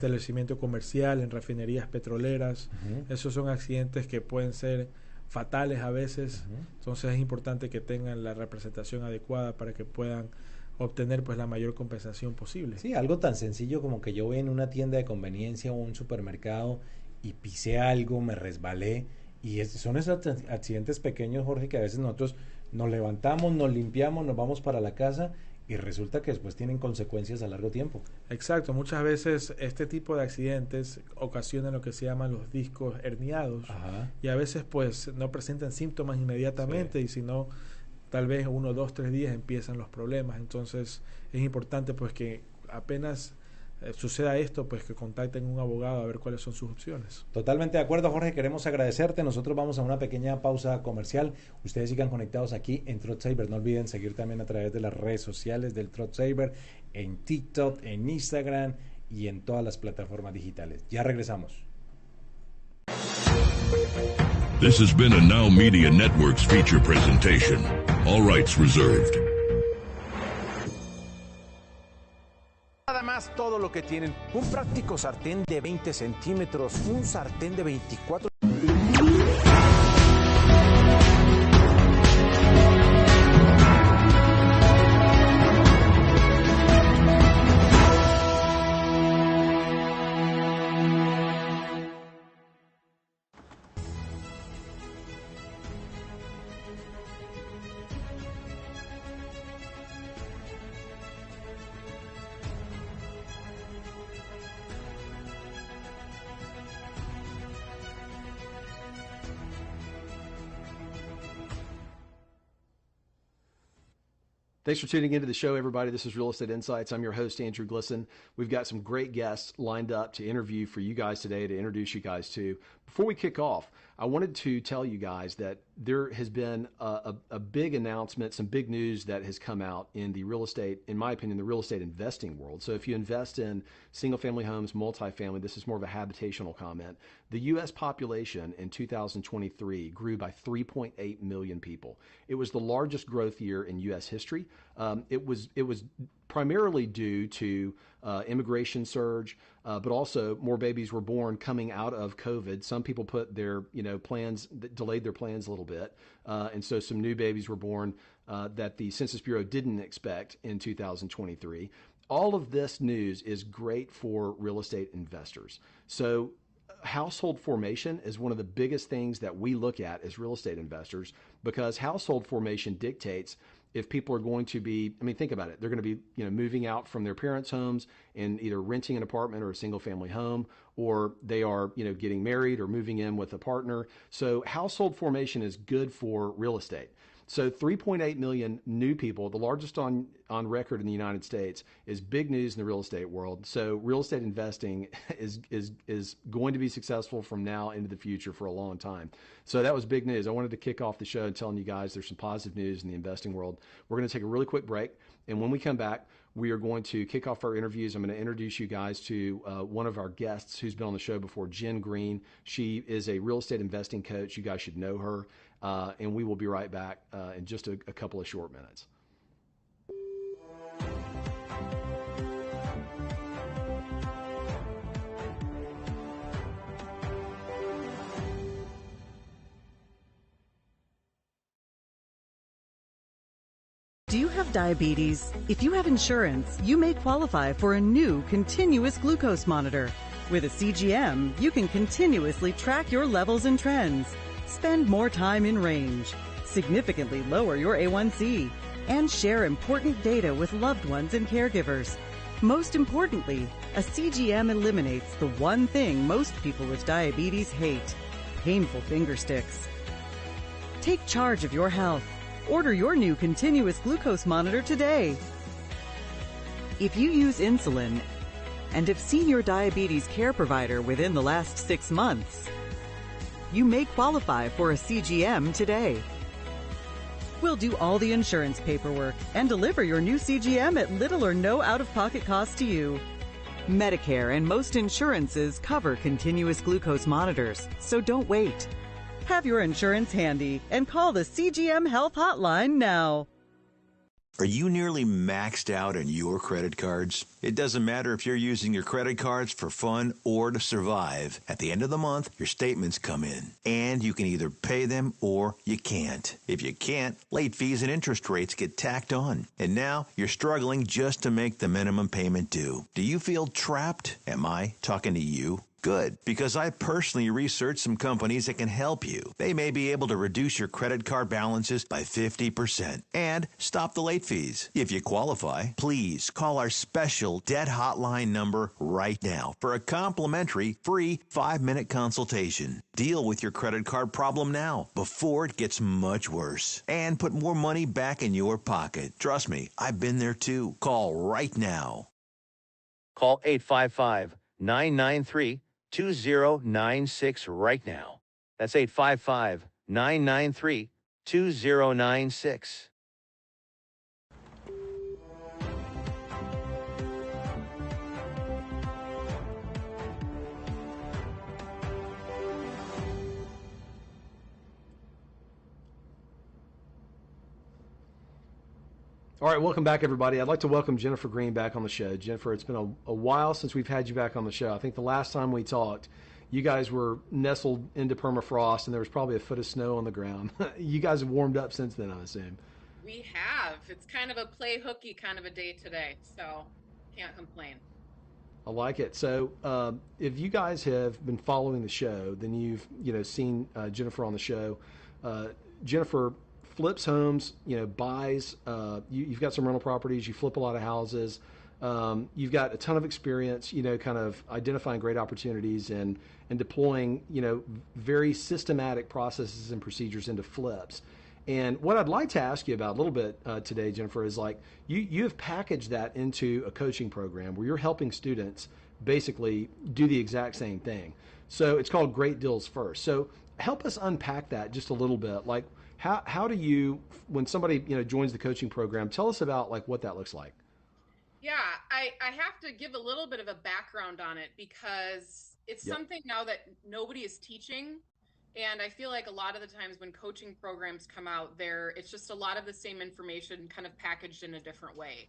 establecimiento comercial, en refinerías petroleras. Esos son accidentes que pueden ser fatales a veces. Entonces es importante que tengan la representación adecuada para que puedan obtener pues la mayor compensación posible. Sí, algo tan sencillo como que yo voy en una tienda de conveniencia o un supermercado y pisé algo, me resbalé, y son esos accidentes pequeños, Jorge, que a veces nosotros nos levantamos, nos limpiamos, nos vamos para la casa y resulta que después tienen consecuencias a largo tiempo. Exacto, muchas veces este tipo de accidentes ocasionan lo que se llaman los discos herniados. Y a veces pues no presentan síntomas inmediatamente, y si no, tal vez 1, 2, 3 días empiezan los problemas. Entonces es importante pues que apenas suceda esto, pues que contacten a un abogado a ver cuáles son sus opciones. Totalmente de acuerdo, Jorge, queremos agradecerte. Nosotros vamos a una pequeña pausa comercial. Ustedes sigan conectados aquí en Trot Saber. No olviden seguir también a través de las redes sociales del Trot Saber, en TikTok, en Instagram y en todas las plataformas digitales. Ya regresamos. This has been a Now Media Networks feature presentation. All rights reserved. Nada más todo lo que tienen. Un práctico sartén de 20 centímetros, un sartén de 24. Thanks for tuning into the show, everybody. This is Real Estate Insights. I'm your host, Andrew Glisson. We've got some great guests lined up to interview for you guys today, to introduce you guys to. Before we kick off, I wanted to tell you guys that there has been a big announcement, some big news that has come out in the real estate, in my opinion, the real estate investing world. So if you invest in single-family homes, multifamily, this is more of a habitational comment. The U.S. population in 2023 grew by 3.8 million people. It was the largest growth year in U.S. history. It was primarily due to immigration surge, but also more babies were born coming out of COVID. Some people put their plans, delayed their plans a little bit, and so some new babies were born that the Census Bureau didn't expect in 2023. All of this news is great for real estate investors. So household formation is one of the biggest things that we look at as real estate investors, because household formation dictates if people are going to be, think about it, they're going to be, moving out from their parents' homes and either renting an apartment or a single family home, or they are, getting married or moving in with a partner. So household formation is good for real estate. So 3.8 million new people, the largest on record in the United States, is big news in the real estate world. So real estate investing is going to be successful from now into the future for a long time. So that was big news. I wanted to kick off the show telling you guys there's some positive news in the investing world. We're going to take a really quick break, and when we come back, we are going to kick off our interviews. I'm going to introduce you guys to one of our guests who's been on the show before, Jen Green. She is a real estate investing coach. You guys should know her. And we will be right back in just a couple of short minutes. Do you have diabetes? If you have insurance, you may qualify for a new continuous glucose monitor. With a CGM, you can continuously track your levels and trends, spend more time in range, significantly lower your A1C, and share important data with loved ones and caregivers. Most importantly, a CGM eliminates the one thing most people with diabetes hate: painful finger sticks. Take charge of your health. Order your new continuous glucose monitor today. If you use insulin and have seen your diabetes care provider within the last 6 months, you may qualify for a CGM today. We'll do all the insurance paperwork and deliver your new CGM at little or no out-of-pocket cost to you. Medicare and most insurances cover continuous glucose monitors, so don't wait. Have your insurance handy and call the CGM Health Hotline now. Are you nearly maxed out on your credit cards? It doesn't matter if you're using your credit cards for fun or to survive. At the end of the month, your statements come in, and you can either pay them or you can't. If you can't, late fees and interest rates get tacked on. And now you're struggling just to make the minimum payment due. Do you feel trapped? Am I talking to you? Good, because I personally researched some companies that can help you. They may be able to reduce your credit card balances by 50% and stop the late fees. If you qualify, please call our special debt hotline number right now for a complimentary free 5-minute consultation. Deal with your credit card problem now before it gets much worse and put more money back in your pocket. Trust me, I've been there too. Call right now. Call 855-993-2096 right now. That's 855-993-2096. All right, welcome back, everybody. I'd like to welcome Jennifer Green back on the show. Jennifer, it's been a while since we've had you back on the show. I think the last time we talked, you guys were nestled into permafrost, and there was probably a foot of snow on the ground. You guys have warmed up since then, I assume. We have. It's kind of a play hooky kind of a day today, so can't complain. I like it. So if you guys have been following the show, then you've seen Jennifer on the show. Jennifer flips homes, buys, you've got some rental properties, you flip a lot of houses, you've got a ton of experience, kind of identifying great opportunities and deploying, very systematic processes and procedures into flips. And what I'd like to ask you about a little bit today, Jennifer, is like you have packaged that into a coaching program where you're helping students basically do the exact same thing. So it's called Great Deals First. So help us unpack that just a little bit. Like, how do you, when somebody joins the coaching program, tell us about like what that looks like. Yeah, I have to give a little bit of a background on it because it's something now that nobody is teaching. And I feel like a lot of the times when coaching programs come out there, it's just a lot of the same information kind of packaged in a different way.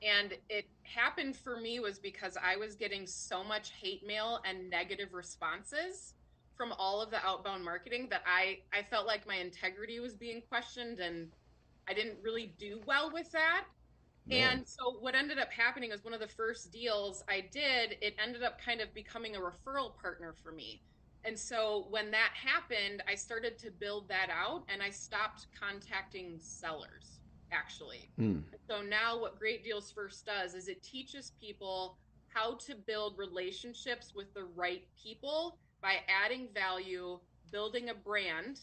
And it happened for me was because I was getting so much hate mail and negative responses from all of the outbound marketing that I felt like my integrity was being questioned and I didn't really do well with that. Man. And so what ended up happening is one of the first deals I did, it ended up kind of becoming a referral partner for me. And so when that happened, I started to build that out and I stopped contacting sellers, actually. So now what Great Deals First does is it teaches people how to build relationships with the right people by adding value, building a brand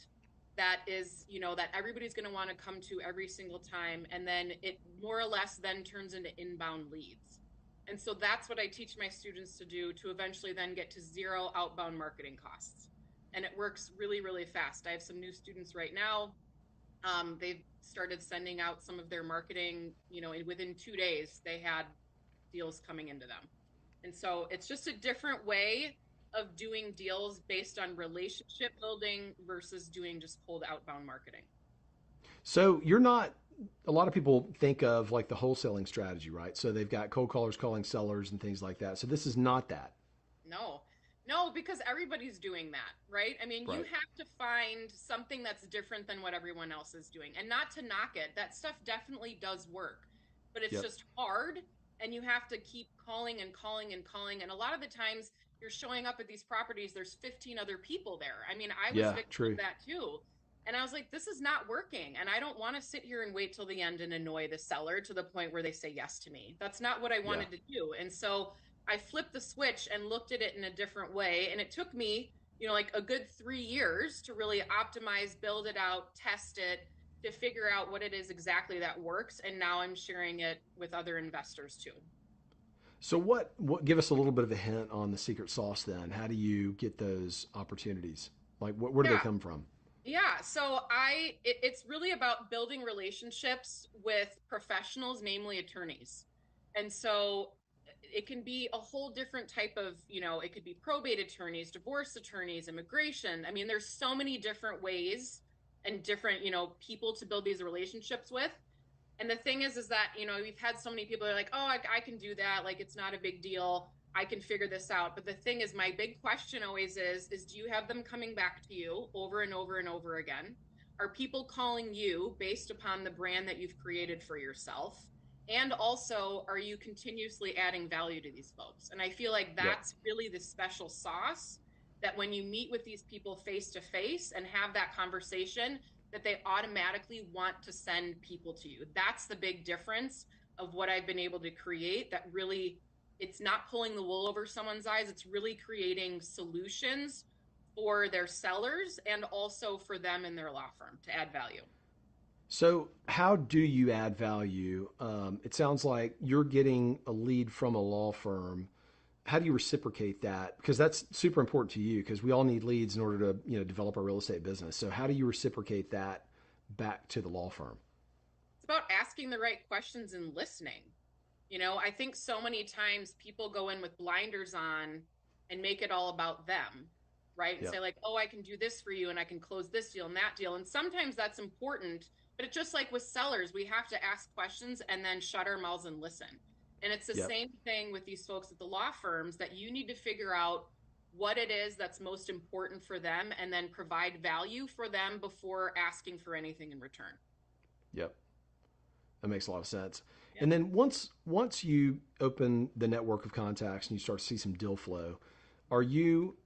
that is, that everybody's going to want to come to every single time. And then it more or less then turns into inbound leads. And so that's what I teach my students to do to eventually then get to zero outbound marketing costs. And it works really, really fast. I have some new students right now. They've started sending out some of their marketing, within 2 days, they had deals coming into them. And so it's just a different way of doing deals based on relationship building versus doing just cold outbound marketing. So you're not, a lot of people think of like the wholesaling strategy, right? So they've got cold callers calling sellers and things like that. So this is not that. No, because everybody's doing that, right? I mean, right. You have to find something that's different than what everyone else is doing. And not to knock it, that stuff definitely does work, but it's just hard. And you have to keep calling and calling and calling. And a lot of the times you're showing up at these properties, there's 15 other people there. I mean, I was victim of that too. And I was like, this is not working. And I don't want to sit here and wait till the end and annoy the seller to the point where they say yes to me. That's not what I wanted to do. And so I flipped the switch and looked at it in a different way. And it took me, like a good 3 years to really optimize, build it out, test it, to figure out what it is exactly that works. And now I'm sharing it with other investors too. So what give us a little bit of a hint on the secret sauce then? How do you get those opportunities? Like where do they come from? Yeah, so it's really about building relationships with professionals, namely attorneys. And so it can be a whole different type of, it could be probate attorneys, divorce attorneys, immigration. I mean, there's so many different ways and different, people to build these relationships with. And the thing is that, you know, we've had so many people that are like, oh, I can do that. Like, it's not a big deal. I can figure this out. But the thing is, my big question always is do you have them coming back to you over and over and over again? Are people calling you based upon the brand that you've created for yourself? And also, are you continuously adding value to these folks? And I feel like that's really the special sauce, that when you meet with these people face to face and have that conversation, that they automatically want to send people to you. That's the big difference of what I've been able to create, that really, it's not pulling the wool over someone's eyes. It's really creating solutions for their sellers and also for them and their law firm to add value. So how do you add value? It sounds like you're getting a lead from a law firm. How do you reciprocate that? Because that's super important to you, because we all need leads in order to, you know, develop our real estate business. So how do you reciprocate that back to the law firm? It's about asking the right questions and listening. You know, I think so many times people go in with blinders on and make it all about them, right? And say like, oh, I can do this for you and I can close this deal and that deal. And sometimes that's important, but it's just like with sellers, we have to ask questions and then shut our mouths and listen. And it's the same thing with these folks at the law firms, that you need to figure out what it is that's most important for them and then provide value for them before asking for anything in return. Yep. That makes a lot of sense. Yep. And then once you open the network of contacts and you start to see some deal flow, are you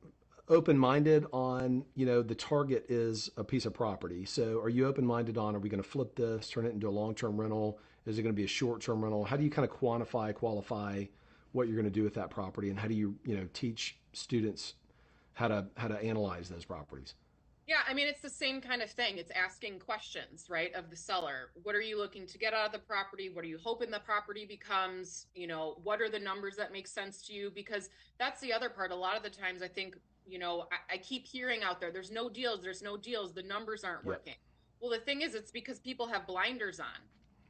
open-minded on, you know, the target is a piece of property. So are you open-minded on, are we going to flip this, turn it into a long-term rental? Is it going to be a short-term rental? How do you kind of qualify what you're going to do with that property? And how do you, you know, teach students how to analyze those properties? Yeah, I mean, it's the same kind of thing. It's asking questions, right, of the seller. What are you looking to get out of the property? What are you hoping the property becomes? You know, what are the numbers that make sense to you? Because that's the other part. A lot of the times I think, you know, I keep hearing out there, there's no deals, the numbers aren't working. Well, the thing is, it's because people have blinders on,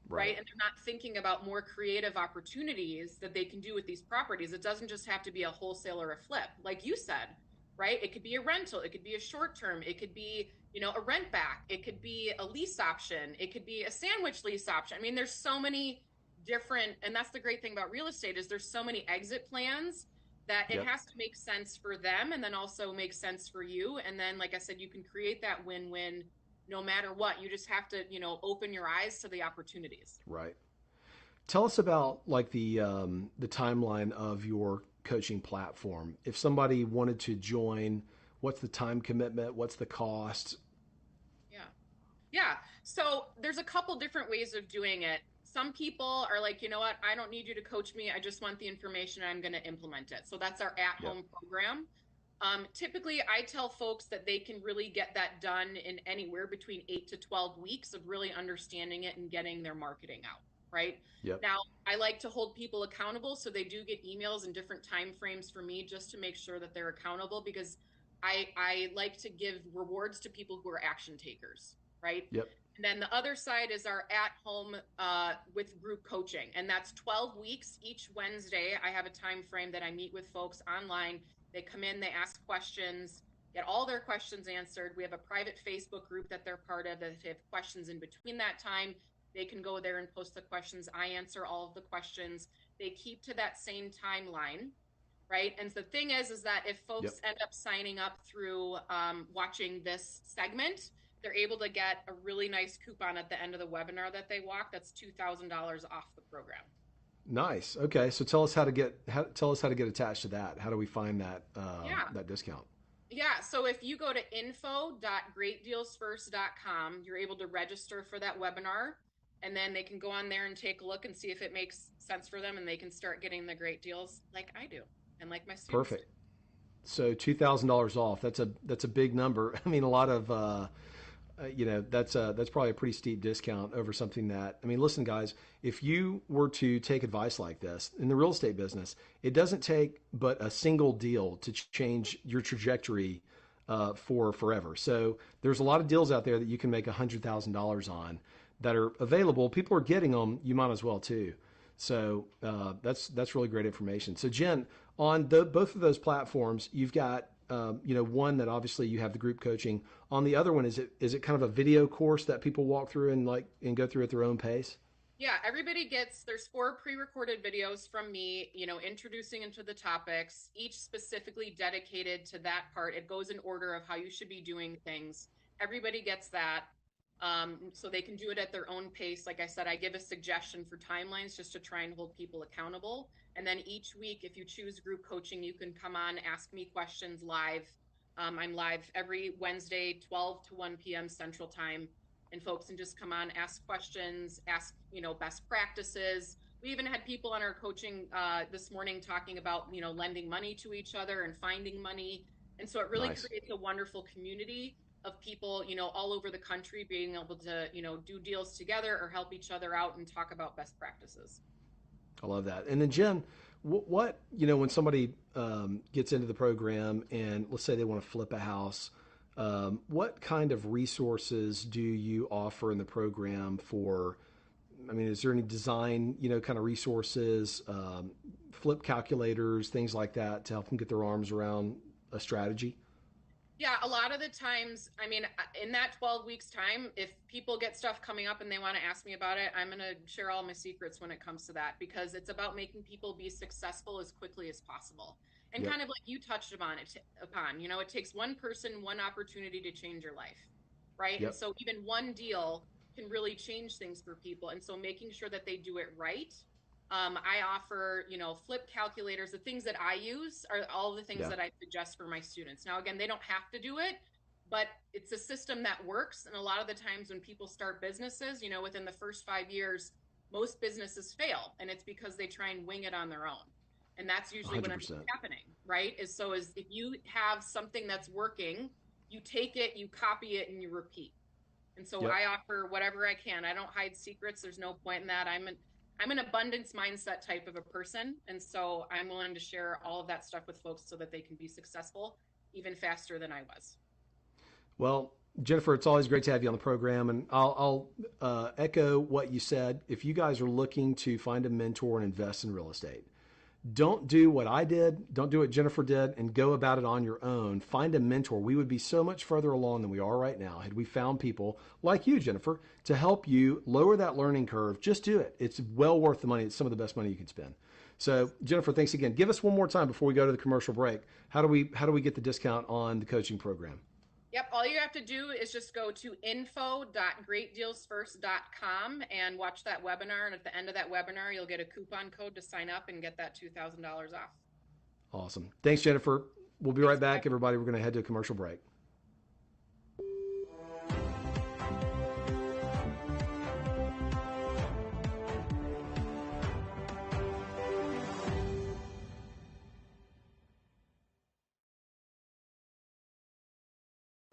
right? And they're not thinking about more creative opportunities that they can do with these properties. It doesn't just have to be a wholesale or a flip, like you said, right? It could be a rental, it could be a short term, it could be, you know, a rent back, it could be a lease option, it could be a sandwich lease option. I mean, there's so many different, and that's the great thing about real estate, is there's so many exit plans that it has to make sense for them and then also make sense for you. And then, like I said, you can create that win-win no matter what. You just have to, you know, open your eyes to the opportunities. Right. Tell us about like the timeline of your coaching platform. If somebody wanted to join, what's the time commitment? What's the cost? Yeah. So there's a couple different ways of doing it. Some people are like, you know what, I don't need you to coach me. I just want the information and I'm going to implement it. So that's our at-home program. Typically, I tell folks that they can really get that done in anywhere between 8 to 12 weeks of really understanding it and getting their marketing out, right? Now, I like to hold people accountable. So they do get emails in different time frames for me just to make sure that they're accountable, because I like to give rewards to people who are action takers, right? And then the other side is our at-home with group coaching, and that's 12 weeks. Each Wednesday, I have a time frame that I meet with folks online. They come in, they ask questions, get all their questions answered. We have a private Facebook group that they're part of, that if they have questions in between that time, they can go there and post the questions. I answer all of the questions. They keep to that same timeline, right? And the thing is that if folks end up signing up through watching this segment, they're able to get a really nice coupon at the end of the webinar that they walk. That's $2,000 off the program. Nice. Okay. So tell us how to get attached to that. How do we find that that discount? Yeah. So if you go to info.greatdealsfirst.com, you're able to register for that webinar, and then they can go on there and take a look and see if it makes sense for them, and they can start getting the great deals like I do and like my students. Perfect. So $2,000 off. That's a big number. I mean, a lot of you know, that's probably a pretty steep discount over something that, I mean, listen, guys, if you were to take advice like this in the real estate business, it doesn't take but a single deal to change your trajectory for forever. So there's a lot of deals out there that you can make $100,000 on that are available. People are getting them. You might as well too. So that's really great information. So Jen, on both of those platforms, you've got you know, one that obviously you have the group coaching. On the other one, is it kind of a video course that people walk through and go through at their own pace? Yeah, everybody there's 4 pre-recorded videos from me, introducing into the topics, each specifically dedicated to that part. It goes in order of how you should be doing things. Everybody gets that. So they can do it at their own pace. Like I said, I give a suggestion for timelines just to try and hold people accountable. And then each week, if you choose group coaching, you can come on, ask me questions live. I'm live every Wednesday, 12 to 1 p.m. Central Time. And folks can just come on, ask questions, ask, best practices. We even had people on our coaching this morning talking about, lending money to each other and finding money. And so it really creates a wonderful community of people, all over the country being able to, do deals together or help each other out and talk about best practices. I love that. And then Jen, what when somebody gets into the program and let's say they want to flip a house, what kind of resources do you offer in the program for, is there any design, kind of resources, flip calculators, things like that to help them get their arms around a strategy? Yeah, a lot of the times, in that 12 weeks time, if people get stuff coming up and they want to ask me about it, I'm going to share all my secrets when it comes to that, because it's about making people be successful as quickly as possible. And kind of like you touched upon, it takes one person, one opportunity to change your life, right? And so even one deal can really change things for people. And so making sure that they do it right. I offer, flip calculators. The things that I use are all the things that I suggest for my students. Now, again, they don't have to do it, but it's a system that works. And a lot of the times when people start businesses, within the first 5 years, most businesses fail. And it's because they try and wing it on their own. And that's usually 100%. What ends up happening, right? Is if you have something that's working, you take it, you copy it, and you repeat. And so I offer whatever I can. I don't hide secrets. There's no point in that. I'm an abundance mindset type of a person. And so I'm willing to share all of that stuff with folks so that they can be successful even faster than I was. Well, Jennifer, it's always great to have you on the program. And I'll echo what you said. If you guys are looking to find a mentor and invest in real estate, don't do what I did. Don't do what Jennifer did and go about it on your own. Find a mentor. We would be so much further along than we are right now had we found people like you, Jennifer, to help you lower that learning curve. Just do it. It's well worth the money. It's some of the best money you can spend. So, Jennifer, thanks again. Give us one more time before we go to the commercial break. How do we get the discount on the coaching program? Yep. All you have to do is just go to info.greatdealsfirst.com and watch that webinar. And at the end of that webinar, you'll get a coupon code to sign up and get that $2,000 off. Awesome. Thanks, Jennifer. We'll be right back, everybody. We're going to head to a commercial break.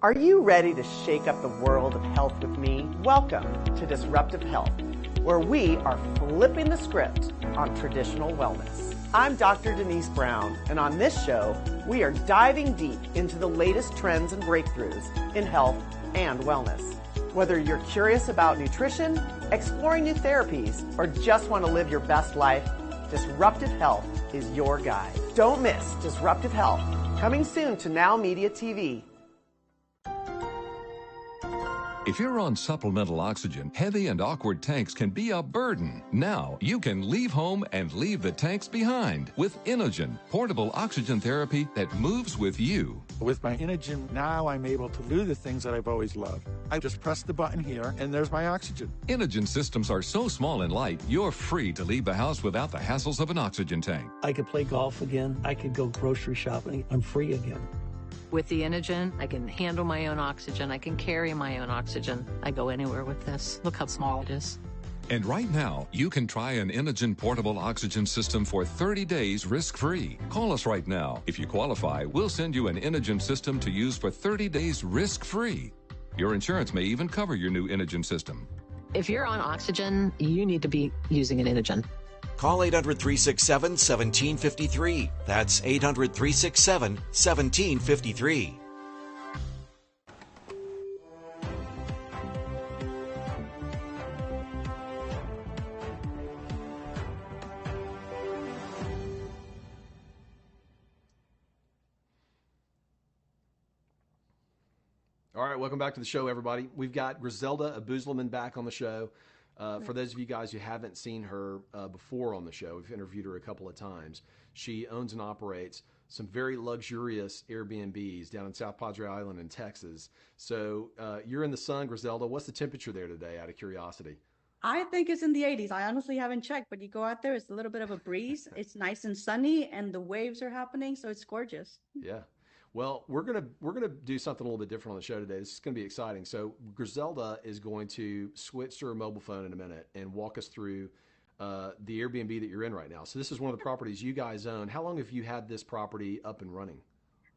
Are you ready to shake up the world of health with me? Welcome to Disruptive Health, where we are flipping the script on traditional wellness. I'm Dr. Denise Brown, and on this show, we are diving deep into the latest trends and breakthroughs in health and wellness. Whether you're curious about nutrition, exploring new therapies, or just want to live your best life, Disruptive Health is your guide. Don't miss Disruptive Health, coming soon to Now Media TV. If you're on supplemental oxygen, heavy and awkward tanks can be a burden. Now you can leave home and leave the tanks behind with Inogen, portable oxygen therapy that moves with you. With my Inogen, now I'm able to do the things that I've always loved. I just press the button here, and there's my oxygen. Inogen systems are so small and light, you're free to leave the house without the hassles of an oxygen tank. I could play golf again. I could go grocery shopping. I'm free again. With the Inogen, I can handle my own oxygen. I can carry my own oxygen. I go anywhere with this. Look how small it is. And right now, you can try an Inogen portable oxygen system for 30 days risk-free. Call us right now. If you qualify, we'll send you an Inogen system to use for 30 days risk-free. Your insurance may even cover your new Inogen system. If you're on oxygen, you need to be using an Inogen. Call 800-367-1753. That's 800-367-1753. All right, welcome back to the show, everybody. We've got Griselda Abuzleman back on the show. For those of you guys who haven't seen her before on the show, we've interviewed her a couple of times. She owns and operates some very luxurious Airbnbs down in South Padre Island in Texas. So you're in the sun, Griselda. What's the temperature there today, out of curiosity? I think it's in the 80s. I honestly haven't checked, but you go out there, it's a little bit of a breeze. It's nice and sunny, and the waves are happening, so it's gorgeous. Yeah. Well, we're gonna do something a little bit different on the show today. This is gonna be exciting. So Griselda is going to switch to her mobile phone in a minute and walk us through the Airbnb that you're in right now. So this is one of the properties you guys own. How long have you had this property up and running?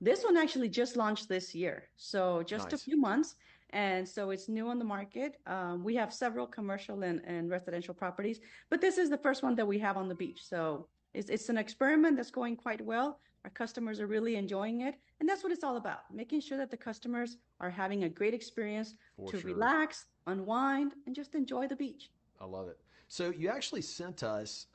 This one actually just launched this year, so just a few months. And so it's new on the market. We have several commercial and residential properties, but this is the first one that we have on the beach. So it's an experiment that's going quite well. Our customers are really enjoying it. And that's what it's all about, making sure that the customers are having a great experience relax, unwind, and just enjoy the beach. I love it. So you actually sent us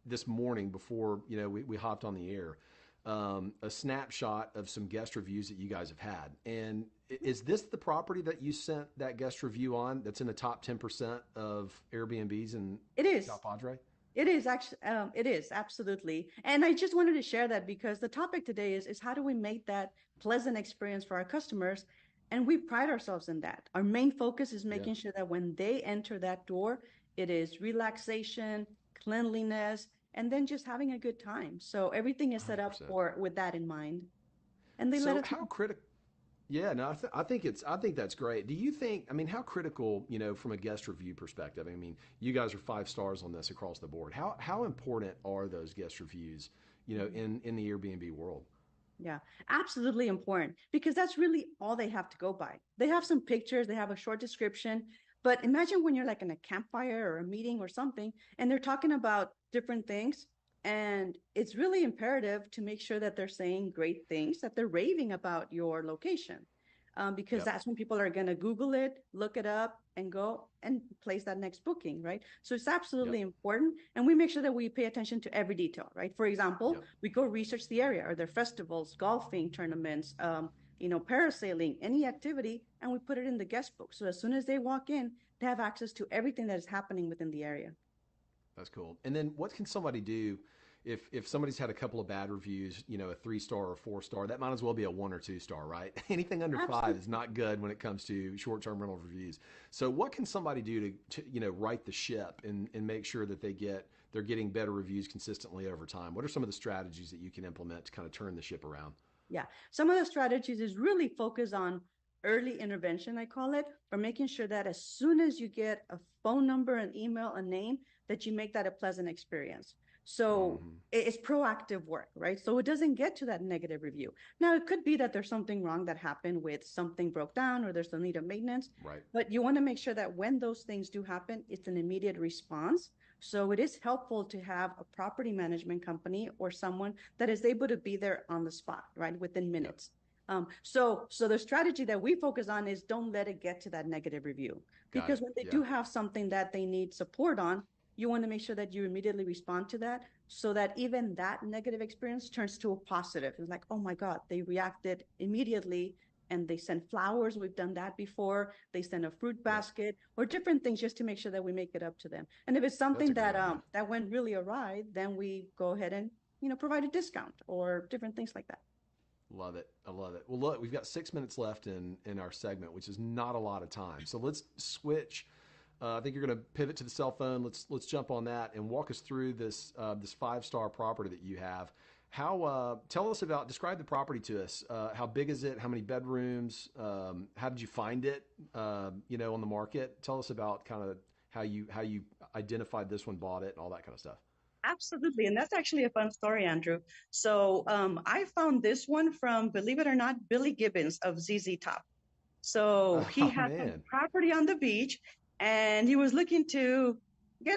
this morning before we hopped on the air a snapshot of some guest reviews that you guys have had. And is this the property that you sent that guest review on that's in the top 10% of Airbnbs in South Padre? It is actually, it is absolutely. And I just wanted to share that because the topic today is how do we make that pleasant experience for our customers? And we pride ourselves in that. Our main focus is making sure that when they enter that door, it is relaxation, cleanliness, and then just having a good time. So everything is set up with that in mind. And they let us how critical. Yeah, no, I think that's great. Do you think, how critical, from a guest review perspective, you guys are 5 stars on this across the board. How important are those guest reviews, in the Airbnb world? Yeah, absolutely important, because that's really all they have to go by. They have some pictures, they have a short description, but imagine when you're like in a campfire or a meeting or something, and they're talking about different things. And it's really imperative to make sure that they're saying great things, that they're raving about your location, because that's when people are going to Google it, look it up, and go and place that next booking, right? So it's absolutely important. And we make sure that we pay attention to every detail, right? For example, we go research the area. Are there festivals, golfing tournaments, parasailing, any activity, and we put it in the guest book. So as soon as they walk in, they have access to everything that is happening within the area. That's cool. And then what can somebody do if somebody's had a couple of bad reviews, a 3-star or 4-star? That might as well be a 1 or 2 star, right? Anything under 5 is not good when it comes to short-term rental reviews. So what can somebody do to right the ship and make sure that they're getting better reviews consistently over time? What are some of the strategies that you can implement to kind of turn the ship around? Yeah, some of the strategies is really focus on early intervention, I call it, or making sure that as soon as you get a phone number, an email, a name, that you make that a pleasant experience. So it's proactive work, right? So it doesn't get to that negative review. Now, it could be that there's something wrong that happened with something broke down or there's a need of maintenance. Right. But you want to make sure that when those things do happen, it's an immediate response. So it is helpful to have a property management company or someone that is able to be there on the spot, right, within minutes. So the strategy that we focus on is don't let it get to that negative review, because when they do have something that they need support on, you want to make sure that you immediately respond to that so that even that negative experience turns to a positive. It's like, oh my God, they reacted immediately and they send flowers. We've done that before. They send a fruit basket or different things just to make sure that we make it up to them. And if it's something that went really awry, then we go ahead and, provide a discount or different things like that. Love it. I love it. Well, look, we've got 6 minutes left in our segment, which is not a lot of time. So let's switch. I think you're going to pivot to the cell phone. Let's jump on that and walk us through this 5-star property that you have. Describe the property to us. How big is it? How many bedrooms? How did you find it? On the market. Tell us about kind of how you identified this one, bought it, and all that kind of stuff. Absolutely. And that's actually a fun story, Andrew. So I found this one from, believe it or not, Billy Gibbons of ZZ Top. So he had some property on the beach and he was looking to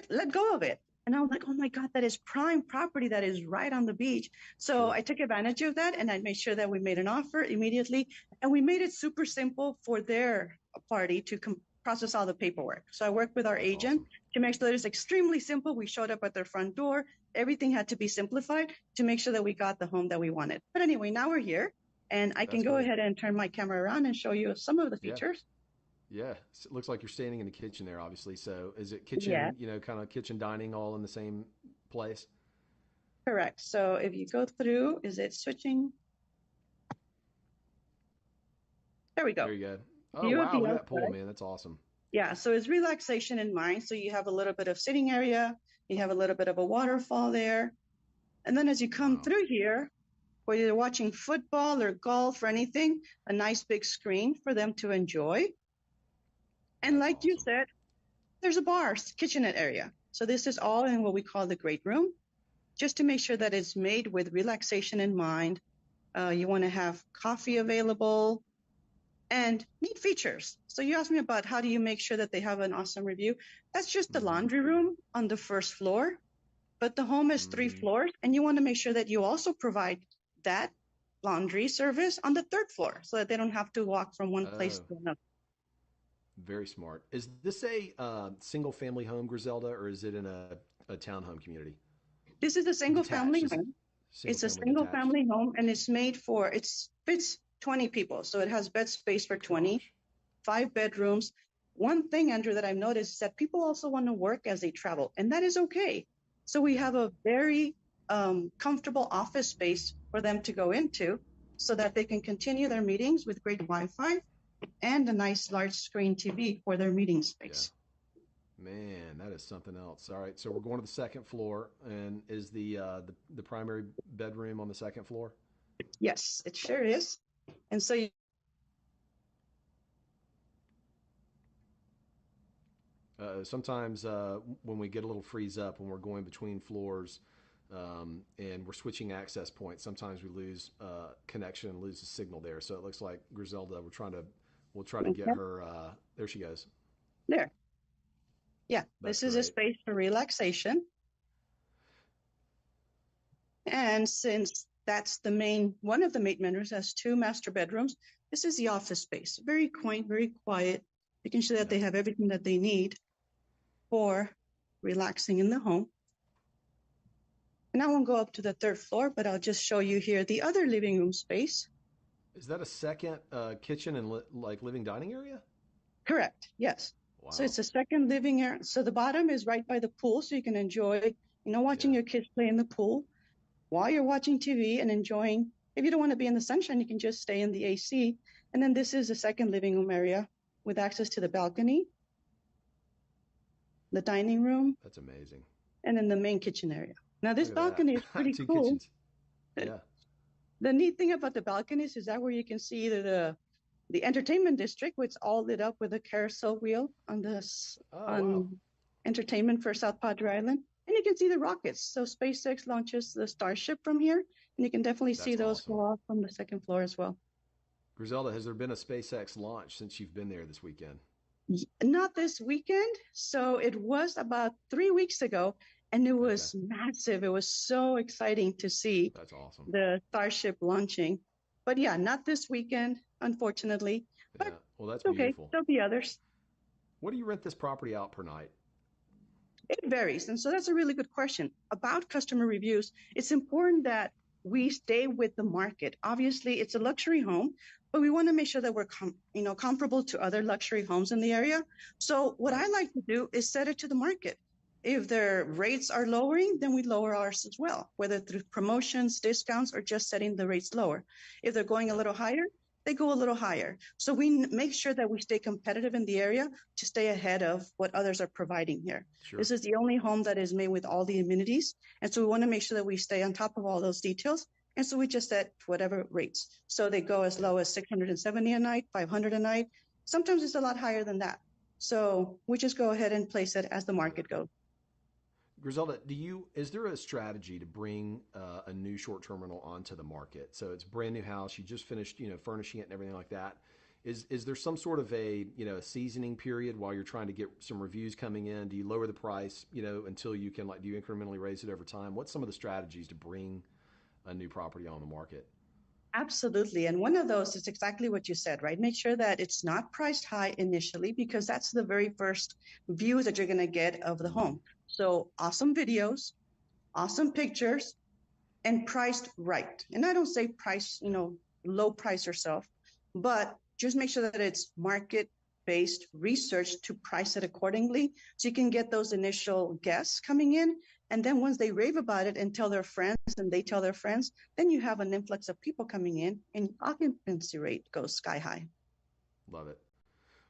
let go of it. And I was like, oh my God, that is prime property that is right on the beach. So I took advantage of that and I made sure that we made an offer immediately. And we made it super simple for their party to process all the paperwork. So I worked with our agent to make sure that it's extremely simple. We showed up at their front door. Everything had to be simplified to make sure that we got the home that we wanted. But anyway, now we're here and I can go ahead and turn my camera around and show you some of the features. Yeah, it looks like you're standing in the kitchen there, obviously. So is it kitchen, Yeah, kind of kitchen dining all in the same place? correct. So if you go through, is it switching? There we go. There you go. Oh, View of wow. the Look at that pool, outside. man. That's awesome. Yeah, so it's relaxation in mind. So you have a little bit of sitting area, you have a little bit of a waterfall there. And then as you come through here, whether you're watching football or golf or anything, a nice big screen for them to enjoy. And like you said, there's a bar, kitchenette area. So this is all in what we call the great room, just to make sure that it's made with relaxation in mind. You want to have coffee available and neat features. So you asked me about how do you make sure that they have an awesome review. That's just the laundry room on the first floor, but the home is 3 floors, and you want to make sure that you also provide that laundry service on the 3rd floor so that they don't have to walk from one place to another. Very smart. Is this a single family home, Griselda, or is it in a townhome community? This is a single family home. It's a single family home, and it's made for, it fits 20 people. So it has bed space for 20, 5 bedrooms. One thing, Andrew, that I've noticed is that people also want to work as they travel, and that is okay. So we have a very comfortable office space for them to go into so that they can continue their meetings with great Wi-Fi and a nice large screen TV for their meeting space. Yeah. Man, that is something else. All right, so we're going to the 2nd floor, and is the primary bedroom on the 2nd floor? Yes, it sure is. And so sometimes when we get a little freeze up when we're going between floors and we're switching access points, sometimes we lose connection and lose the signal there. So it looks like Griselda, we'll try to get her. There she goes. There. Yeah, this is a space for relaxation. And since that's one of the main bedrooms has 2 master bedrooms, this is the office space. Very quaint, very quiet, making sure that they have everything that they need for relaxing in the home. And I won't go up to the 3rd floor, but I'll just show you here the other living room space. Is that a second kitchen and living dining area? Correct. Yes. Wow. So it's a second living area. So the bottom is right by the pool, so you can enjoy, watching your kids play in the pool while you're watching TV and enjoying. If you don't want to be in the sunshine, you can just stay in the AC. And then this is the second living room area with access to the balcony, the dining room. That's amazing. And then the main kitchen area. Now this balcony is pretty cool. Kitchens. Yeah. The neat thing about the balconies is that where you can see either the entertainment district, which is all lit up with a carousel wheel on entertainment for South Padre Island. And you can see the rockets. So SpaceX launches the Starship from here, and you can definitely see those go off from the 2nd floor as well. Griselda, has there been a SpaceX launch since you've been there this weekend? Not this weekend. So it was about 3 weeks ago, and it was massive. It was so exciting to see. That's awesome. The Starship launching. But yeah, not this weekend, unfortunately. But well, that's okay. Beautiful. There'll be others. What do you rent this property out per night? It varies. And so that's a really good question. About customer reviews, it's important that we stay with the market. Obviously, it's a luxury home, but we want to make sure that we're comparable to other luxury homes in the area. So what I like to do is set it to the market. If their rates are lowering, then we lower ours as well, whether through promotions, discounts, or just setting the rates lower. If they're going a little higher, they go a little higher. So we make sure that we stay competitive in the area to stay ahead of what others are providing here. Sure. This is the only home that is made with all the amenities. And so we want to make sure that we stay on top of all those details. And so we just set whatever rates. So they go as low as $670 a night, $500 a night. Sometimes it's a lot higher than that. So we just go ahead and place it as the market goes. Griselda, is there a strategy to bring a new short-term rental onto the market? So it's a brand new house, you just finished, furnishing it and everything like that. Is there some sort of a seasoning period while you're trying to get some reviews coming in? Do you lower the price, until you can do you incrementally raise it over time? What's some of the strategies to bring a new property on the market? Absolutely. And one of those is exactly what you said, right? Make sure that it's not priced high initially, because that's the very first view that you're going to get of the home. So awesome videos, awesome pictures, and priced right. And I don't say price, low price yourself, but just make sure that it's market based research to price it accordingly. So you can get those initial guests coming in. And then once they rave about it and tell their friends and they tell their friends, then you have an influx of people coming in and occupancy rate goes sky high. Love it.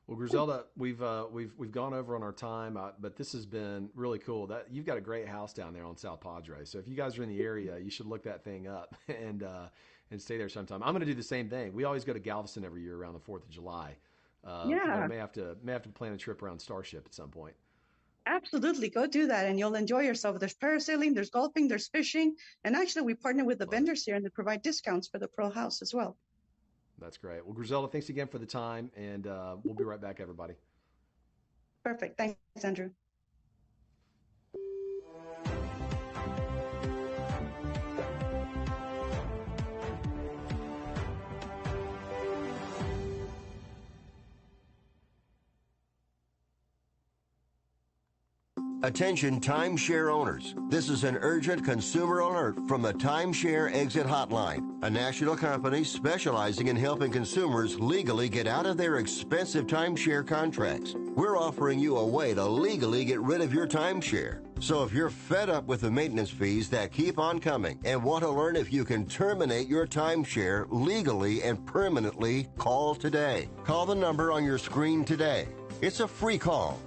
Well, Griselda, we've gone over on our time, but this has been really cool. That you've got a great house down there on South Padre. So if you guys are in the area, you should look that thing up and stay there sometime. I'm going to do the same thing. We always go to Galveston every year around the 4th of July. I may have to plan a trip around Starship at some point. Absolutely. Go do that and you'll enjoy yourself. There's parasailing, there's golfing, there's fishing. And actually, we partner with the vendors here and they provide discounts for the Pro House as well. That's great. Well, Griselda, thanks again for the time, and we'll be right back, everybody. Perfect. Thanks, Andrew. Attention timeshare owners. This is an urgent consumer alert from the Timeshare Exit Hotline, a national company specializing in helping consumers legally get out of their expensive timeshare contracts. We're offering you a way to legally get rid of your timeshare. So if you're fed up with the maintenance fees that keep on coming and want to learn if you can terminate your timeshare legally and permanently, call today. Call the number on your screen today. It's a free call.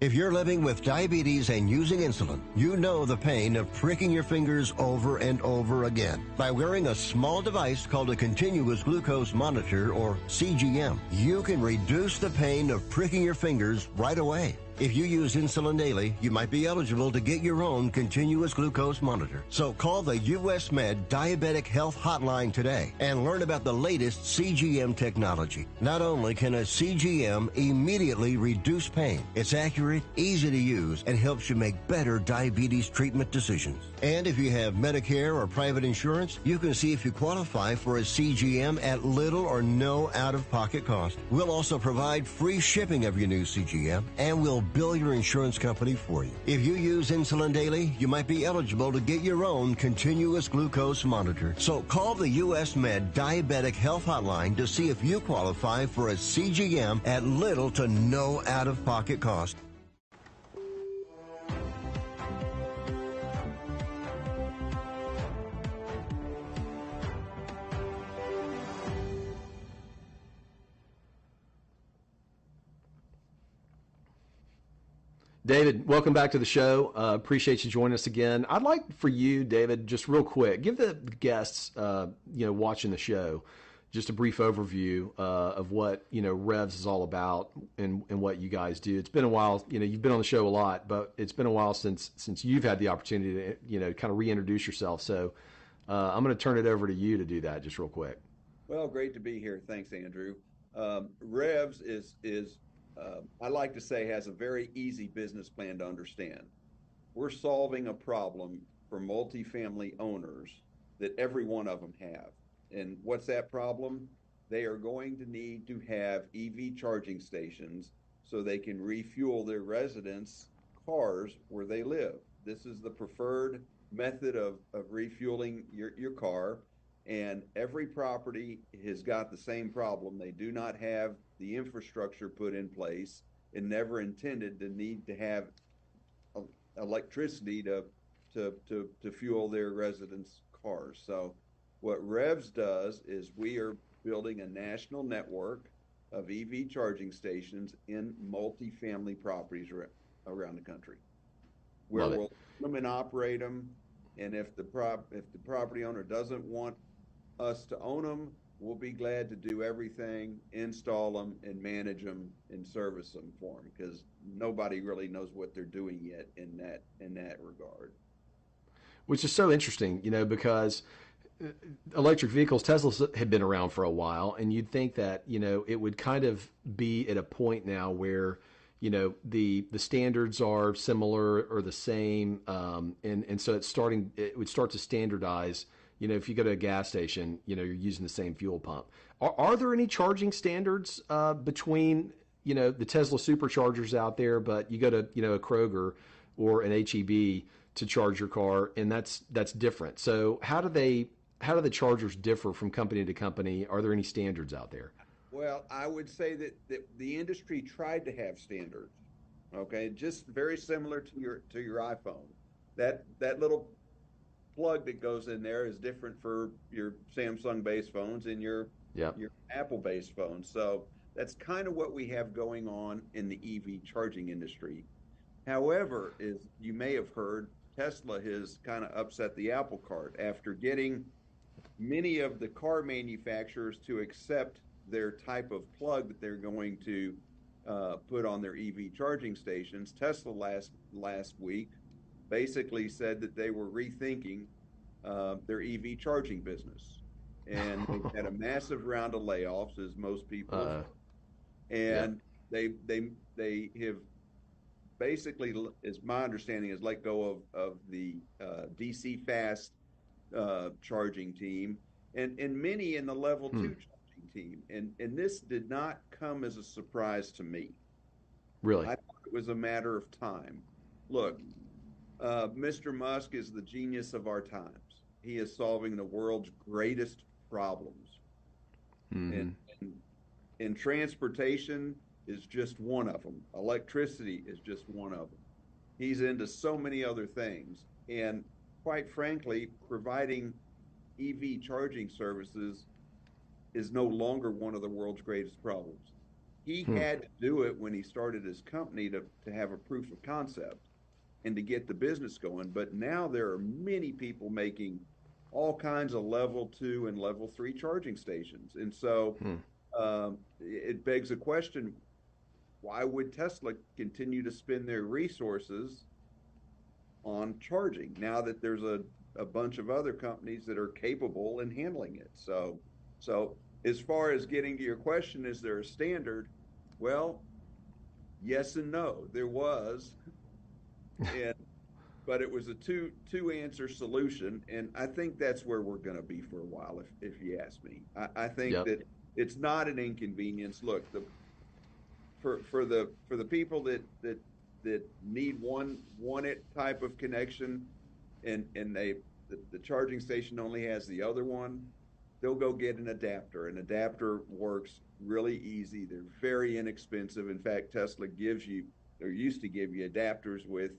If you're living with diabetes and using insulin, you know the pain of pricking your fingers over and over again. By wearing a small device called a continuous glucose monitor, or CGM, you can reduce the pain of pricking your fingers right away. If you use insulin daily, you might be eligible to get your own continuous glucose monitor. So call the US Med Diabetic Health Hotline today and learn about the latest CGM technology. Not only can a CGM immediately reduce pain, it's accurate, easy to use, and helps you make better diabetes treatment decisions. And if you have Medicare or private insurance, you can see if you qualify for a CGM at little or no out-of-pocket cost. We'll also provide free shipping of your new CGM, and we'll bill your insurance company for you. If you use insulin daily, you might be eligible to get your own continuous glucose monitor. So call the US Med Diabetic Health Hotline to see if you qualify for a CGM at little to no out-of-pocket cost. David, welcome back to the show. Appreciate you joining us again. I'd like for you, David, just real quick, give the guests, watching the show, just a brief overview of what Revs is all about and what you guys do. It's been a while. You've been on the show a lot, but it's been a while since you've had the opportunity to kind of reintroduce yourself. So I'm going to turn it over to you to do that, just real quick. Well, great to be here. Thanks, Andrew. Revs is I like to say, has a very easy business plan to understand. We're solving a problem for multifamily owners that every one of them have. And what's that problem? They are going to need to have EV charging stations so they can refuel their residents' cars where they live. This is the preferred method of refueling your car. And every property has got the same problem. They do not have the infrastructure put in place and never intended to need to have electricity to fuel their residents' cars. So what Revs does is we are building a national network of EV charging stations in multifamily properties around the country, where we'll own them and operate them. And if the property owner doesn't want us to own them, we'll be glad to do everything, install them, and manage them and service them for them, because nobody really knows what they're doing yet in that regard. Which is so interesting, because electric vehicles, Teslas have been around for a while, and you'd think that it would kind of be at a point now where the standards are similar or the same, and so it would start to standardize. If you go to a gas station, you're using the same fuel pump. Are there any charging standards between, the Tesla superchargers out there, but you go to, a Kroger or an H-E-B to charge your car, and that's different. So how do the chargers differ from company to company? Are there any standards out there? Well, I would say that the industry tried to have standards. Okay, just very similar to your iPhone. That little plug that goes in there is different for your Samsung based phones and your Apple based phones. So that's kind of what we have going on in the EV charging industry. However, as you may have heard, Tesla has kind of upset the apple cart after getting many of the car manufacturers to accept their type of plug that they're going to put on their EV charging stations. Tesla last week basically said that they were rethinking their EV charging business, and they've had a massive round of layoffs, as most people, and they have basically, as my understanding, is let go of the DC fast charging team and many in the level 2 charging team, and this did not come as a surprise to me. Really, I thought it was a matter of time. Look, Mr. Musk is the genius of our times. He is solving the world's greatest problems, and transportation is just one of them. Electricity is just one of them. He's into so many other things, and quite frankly, providing EV charging services is no longer one of the world's greatest problems. He had to do it when he started his company to have a proof of concept and to get the business going. But now there are many people making all kinds of level 2 and level 3 charging stations. And so it begs a question, why would Tesla continue to spend their resources on charging now that there's a bunch of other companies that are capable in handling it? So as far as getting to your question, is there a standard? Well, yes and no. There was, but it was a two answer solution, and I think that's where we're going to be for a while, if you ask me. I think that it's not an inconvenience. Look, for the people that need one type of connection, and the charging station only has the other one, they'll go get an adapter. An adapter works really easy. They're very inexpensive. In fact, Tesla used to give you adapters with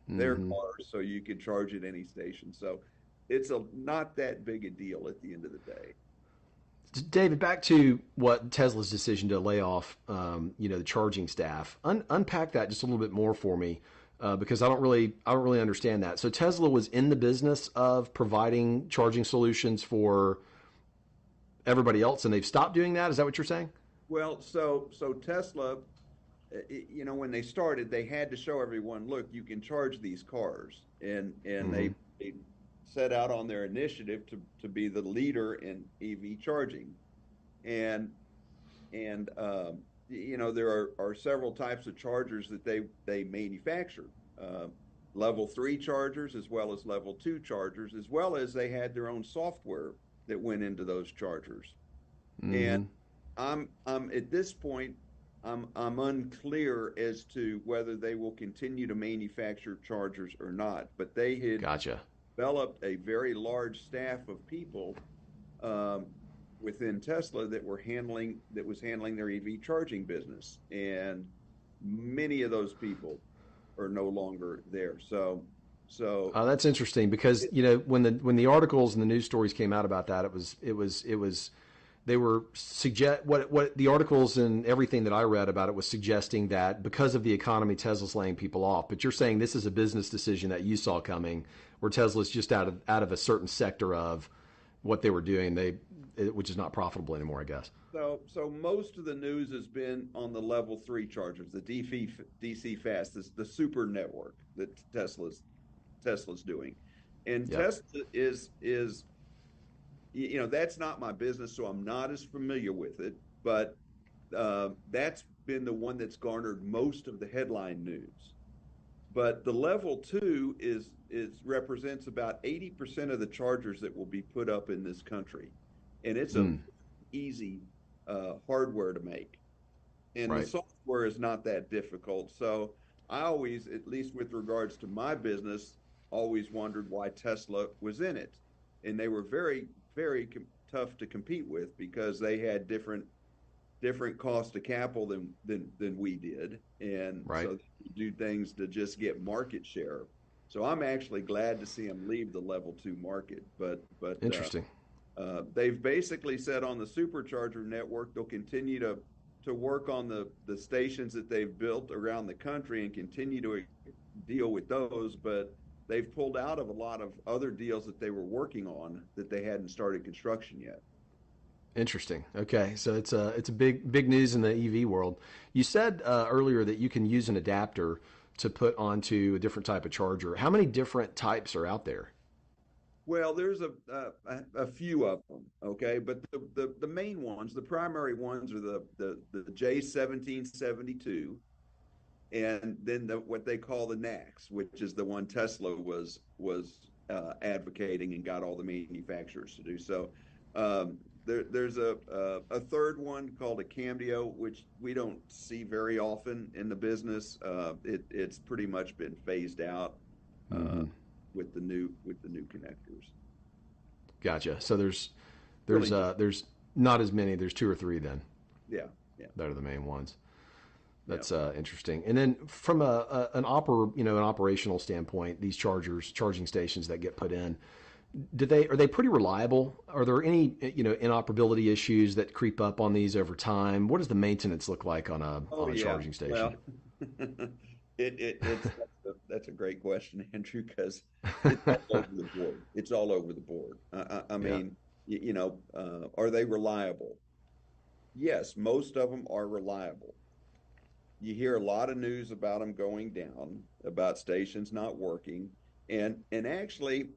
their cars so you could charge at any station. So it's not that big a deal at the end of the day. David, back to what Tesla's decision to lay off, the charging staff. Unpack that just a little bit more for me, because I don't really understand that. So Tesla was in the business of providing charging solutions for everybody else, and they've stopped doing that. Is that what you're saying? Well, so Tesla, when they started, they had to show everyone, look, you can charge these cars, and they set out on their initiative to be the leader in EV charging, and there are several types of chargers that they manufacture, level 3 chargers as well as level 2 chargers, as well as they had their own software that went into those chargers. And I'm at this point, I'm unclear as to whether they will continue to manufacture chargers or not, but they had developed a very large staff of people within Tesla that was handling their EV charging business, and many of those people are no longer there. So that's interesting, because when the articles and the news stories came out about that, they were what the articles and everything that I read about it was suggesting that because of the economy, Tesla's laying people off. But you're saying this is a business decision that you saw coming, where Tesla's just out of a certain sector of what they were doing, which is not profitable anymore, I guess. So most of the news has been on the level 3 chargers, the DC fast, the super network that Tesla's doing, and Tesla is that's not my business, so I'm not as familiar with it, but that's been the one that's garnered most of the headline news. But the level 2 represents about 80% of the chargers that will be put up in this country, and it's a easy hardware to make, and the software is not that difficult. So I always, at least with regards to my business, always wondered why Tesla was in it, and they were very, very tough to compete with because they had different different cost of capital than we did, and so they do things to just get market share. So I'm actually glad to see them leave the level 2 market. But interesting. They've basically said on the supercharger network they'll continue to work on the stations that they've built around the country and continue to deal with those, but they've pulled out of a lot of other deals that they were working on that they hadn't started construction yet. Interesting. Okay, so it's a big news in the EV world. You said earlier that you can use an adapter to put onto a different type of charger. How many different types are out there? Well, there's a few of them, okay, but the main ones, the primary ones, are the J1772, and then what they call the NACS, which is the one Tesla was advocating and got all the manufacturers to do. So there's a third one called a Cambio, which we don't see very often in the business. It's pretty much been phased out with the new connectors. Gotcha. So there's not as many. There's 2 or 3 then. Yeah. That are the main ones. That's interesting. And then from an operational standpoint, these charging stations that get put in, are they pretty reliable? Are there any inoperability issues that creep up on these over time? What does the maintenance look like on a charging station? Well, that's a great question, Andrew, because it's all over the board. It's all over the board. I mean, are they reliable? Yes, most of them are reliable. You hear a lot of news about them going down, about stations not working, and actually,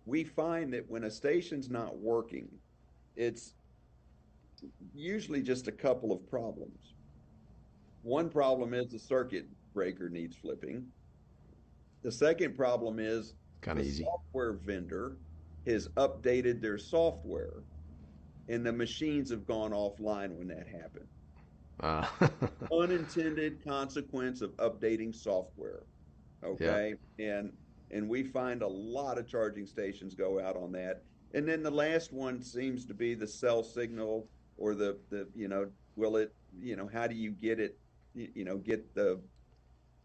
we find that when a station's not working, it's usually just a couple of problems. One problem is the circuit breaker needs flipping. The second problem is software vendor has updated their software, and the machines have gone offline when that happened. Unintended consequence of updating software. Okay. Yeah. And we find a lot of charging stations go out on that. And then the last one seems to be the cell signal, or how do you get it,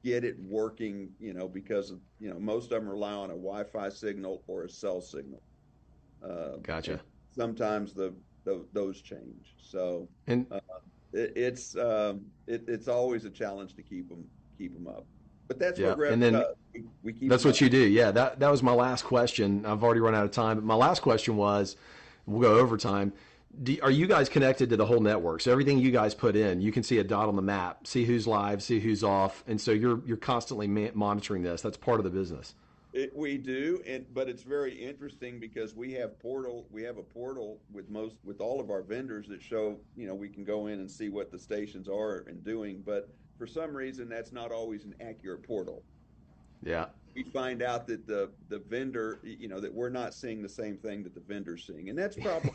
get it working, because of, most of them rely on a Wi-Fi signal or a cell signal. Gotcha. Sometimes those change. So it's always a challenge to keep them up. But that's what Rev does. We keep that's what you do. Yeah, that was my last question. I've already run out of time, but my last question was, we'll go over time. Are you guys connected to the whole network? So everything you guys put in, you can see a dot on the map, see who's live, see who's off, and so you're constantly monitoring this. That's part of the business. We do, but it's very interesting because we have a portal with all of our vendors that show, we can go in and see what the stations are and doing, but for some reason that's not always an accurate portal. Yeah. We find out that the vendor, that we're not seeing the same thing that the vendor's seeing, and that's probably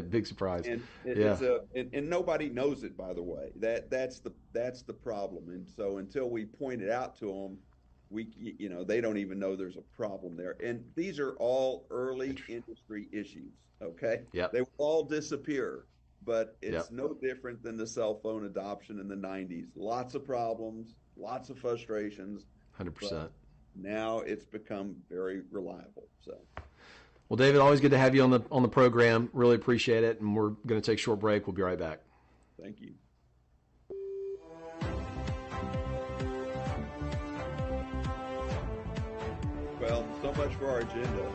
big surprise. And and nobody knows it, by the way. That's the problem, and so until we point it out to them, they don't even know there's a problem there. And these are all early industry issues. Okay. Yeah. They will all disappear, but it's no different than the cell phone adoption in the 90s. Lots of problems, lots of frustrations. 100%. Now it's become very reliable. So, well, David, always good to have you on the program. Really appreciate it. And we're going to take a short break. We'll be right back. Thank you. Well, so much for our agenda.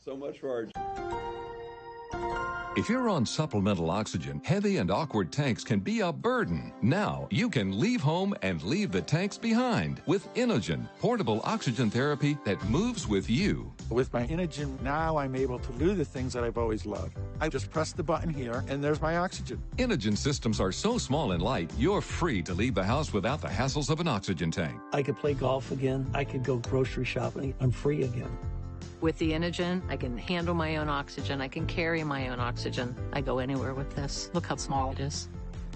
So much for our agenda. If you're on supplemental oxygen, heavy and awkward tanks can be a burden. Now you can leave home and leave the tanks behind with Inogen, portable oxygen therapy that moves with you. With my Inogen, now I'm able to do the things that I've always loved. I just press the button here, and there's my oxygen. Inogen systems are so small and light, you're free to leave the house without the hassles of an oxygen tank. I could play golf again. I could go grocery shopping. I'm free again. With the Inogen, I can handle my own oxygen. I can carry my own oxygen. I go anywhere with this. Look how small it is.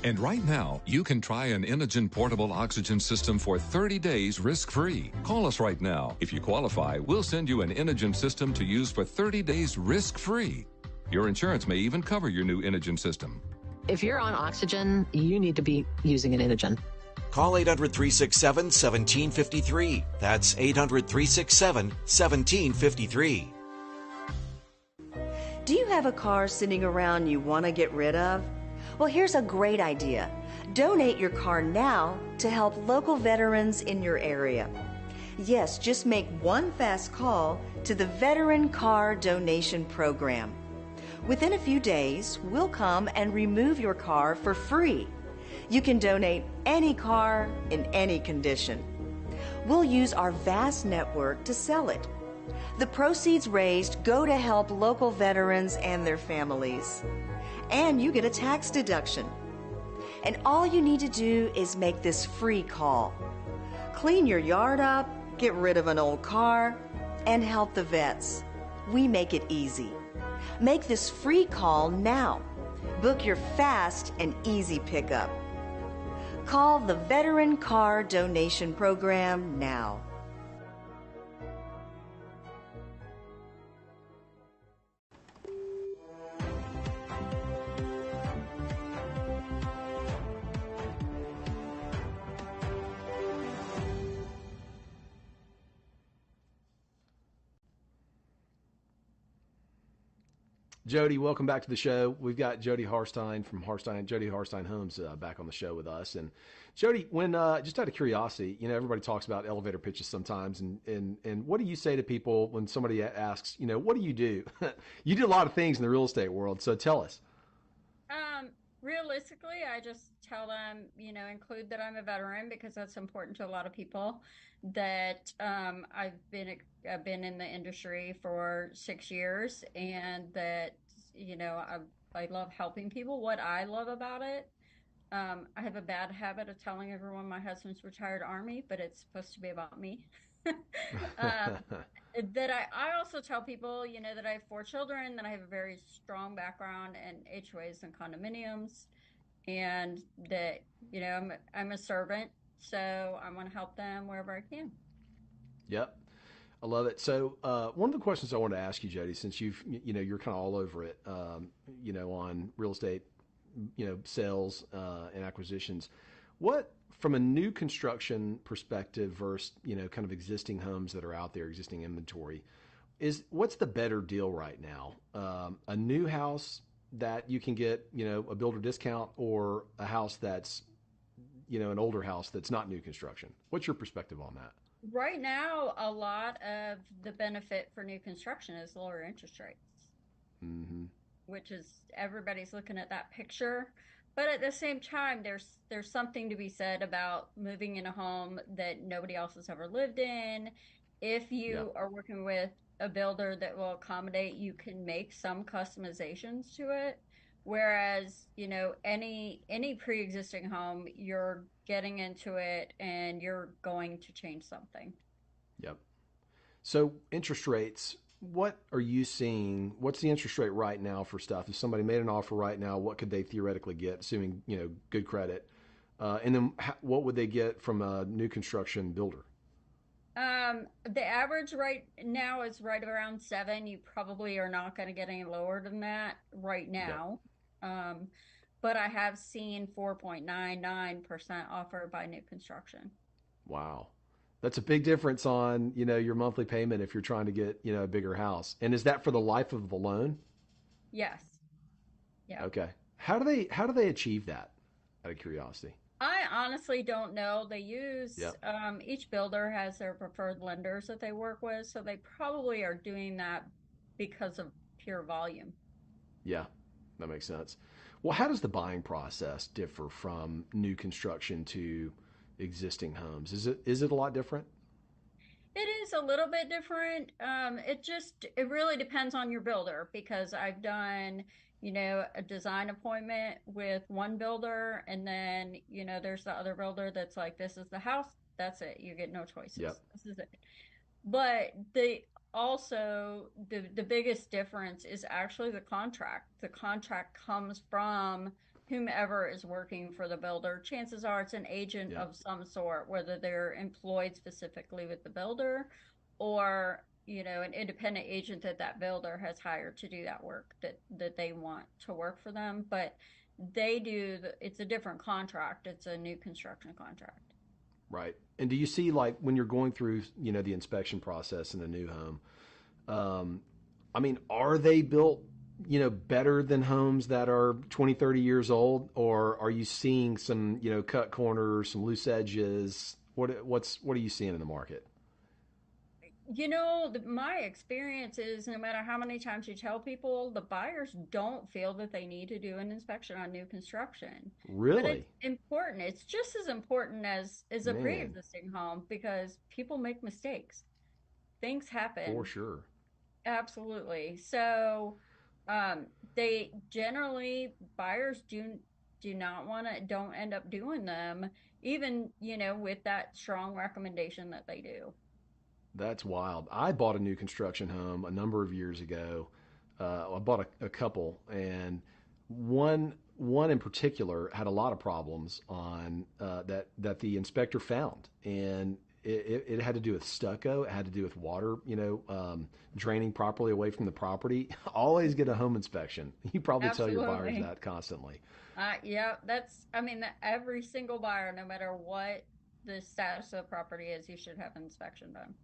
And right now, you can try an Inogen portable oxygen system for 30 days risk-free. Call us right now. If you qualify, we'll send you an Inogen system to use for 30 days risk-free. Your insurance may even cover your new Inogen system. If you're on oxygen, you need to be using an Inogen. Call 800-367-1753. That's 800-367-1753. Do you have a car sitting around you want to get rid of? Well, here's a great idea. Donate your car now to help local veterans in your area. Yes, just make one fast call to the Veteran Car Donation Program. Within a few days, we'll come and remove your car for free. You can donate any car in any condition. We'll use our vast network to sell it. The proceeds raised go to help local veterans and their families. And you get a tax deduction. And all you need to do is make this free call. Clean your yard up, get rid of an old car, and help the vets. We make it easy. Make this free call now. Book your fast and easy pickup. Call the Veteran Car Donation Program now. Jody, welcome back to the show. We've got Jody Harstein from Jody Harstein Homes back on the show with us. And Jody, when just out of curiosity, everybody talks about elevator pitches sometimes, and what do you say to people when somebody asks, what do you do? You do a lot of things in the real estate world, so tell us. Realistically, I just tell them, include that I'm a veteran because that's important to a lot of people. That I've been in the industry for 6 years, and that I love helping people. What I love about it, I have a bad habit of telling everyone my husband's retired Army, but it's supposed to be about me. That I also tell people, that I have 4 children, that I have a very strong background in HOAs and condominiums, and that, I'm a servant, so I want to help them wherever I can. Yep. I love it. So one of the questions I wanted to ask you, Jody, since you're kind of all over it, on real estate, sales and acquisitions, what, from a new construction perspective versus, kind of existing homes that are out there, existing inventory, what's the better deal right now? A new house that you can get, a builder discount, or a house that's, an older house that's not new construction? What's your perspective on that? Right now, a lot of the benefit for new construction is lower interest rates, which is, everybody's looking at that picture. But at the same time, there's something to be said about moving in a home that nobody else has ever lived in. If you are working with a builder that will accommodate, you can make some customizations to it. Whereas, any pre-existing home, you're getting into it and you're going to change something. Yep. So interest rates, what are you seeing? What's the interest rate right now for stuff? If somebody made an offer right now, what could they theoretically get, assuming, good credit? And then what would they get from a new construction builder? The average right now is right around 7. You probably are not going to get any lower than that right now. Yep. But I have seen 4.99% offered by new construction. Wow. That's a big difference on, your monthly payment if you're trying to get, a bigger house. And is that for the life of the loan? Yes. Yeah. Okay. How do they achieve that, out of curiosity? I honestly don't know. They use, each builder has their preferred lenders that they work with. So they probably are doing that because of pure volume. Yeah, that makes sense. Well, how does the buying process differ from new construction to existing homes? Is it a lot different? It is a little bit different. It really depends on your builder, because I've done, a design appointment with one builder, and then, there's the other builder that's like, this is the house, that's it. You get no choices. Yep. This is it. But the biggest difference is actually the contract. The contract comes from whomever is working for the builder. Chances are it's an agent of some sort, whether they're employed specifically with the builder or, an independent agent that builder has hired to do that work that they want to work for them. But it's a different contract. It's a new construction contract. Right. And do you see, like, when you're going through, the inspection process in a new home, are they built, better than homes that are 20, 30 years old? Or are you seeing some, cut corners, some loose edges? What are you seeing in the market? My experience is no matter how many times you tell people, the buyers don't feel that they need to do an inspection on new construction. Really? But it's important. It's just as important as a pre-existing home because people make mistakes. Things happen. For sure. Absolutely. So, they generally, buyers don't end up doing them, even, with that strong recommendation that they do. That's wild. I bought a new construction home a number of years ago. I bought a couple, and one in particular had a lot of problems on that the inspector found, and it had to do with stucco. It had to do with water, draining properly away from the property. Always get a home inspection. You probably tell your buyers that constantly. Yeah, every single buyer, no matter what the status of the property is, you should have an inspection done.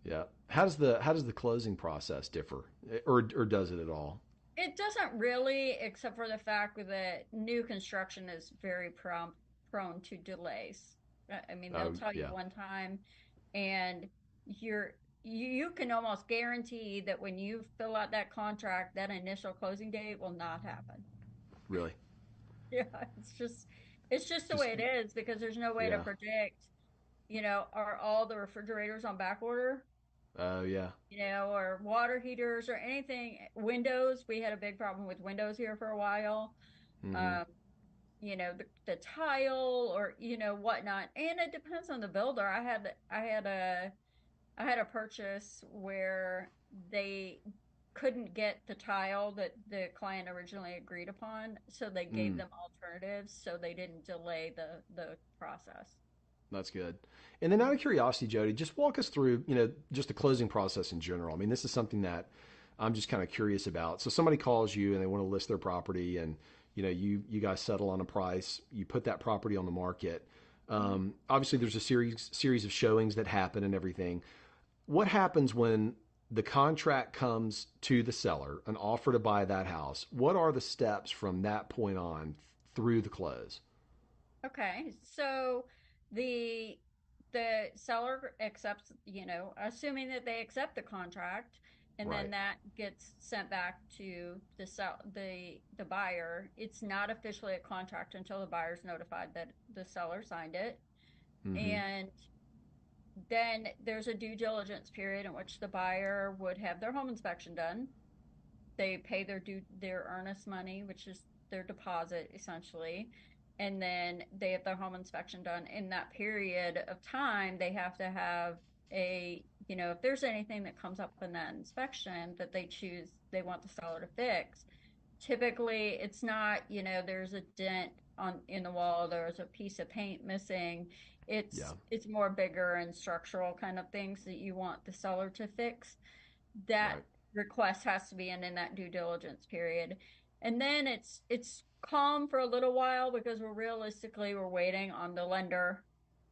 Yeah. How does the closing process differ, or does it at all? It doesn't really, except for the fact that new construction is very prone to delays. They'll tell you one time, and you can almost guarantee that when you fill out that contract, that initial closing date will not happen. Really? Yeah, it's just the way it is because there's no way to predict. Are all the refrigerators on back order? Oh, yeah. Or water heaters or anything. Windows, we had a big problem with windows here for a while. Mm-hmm. The tile or, whatnot. And it depends on the builder. I had a purchase where they couldn't get the tile that the client originally agreed upon. So they gave them alternatives so they didn't delay the process. That's good. And then out of curiosity, Jody, just walk us through, just the closing process in general. This is something that I'm just kind of curious about. So somebody calls you and they want to list their property and, you guys settle on a price, you put that property on the market. Obviously there's a series of showings that happen and everything. What happens when the contract comes to the seller, an offer to buy that house? What are the steps from that point on through the close? Okay. So the seller accepts, assuming that they accept the contract, and then that gets sent back to the buyer. It's not officially a contract until the buyer's notified that the seller signed it. Mm-hmm. And then there's a due diligence period in which the buyer would have their home inspection done. They pay their earnest money, which is their deposit essentially. And then they have their home inspection done. In that period of time, they have to have if there's anything that comes up in that inspection that they want the seller to fix. Typically, it's not, there's a dent in the wall, there's a piece of paint missing. It's more bigger and structural kind of things that you want the seller to fix. That request has to be in that due diligence period. And then it's calm for a little while because we're waiting on the lender.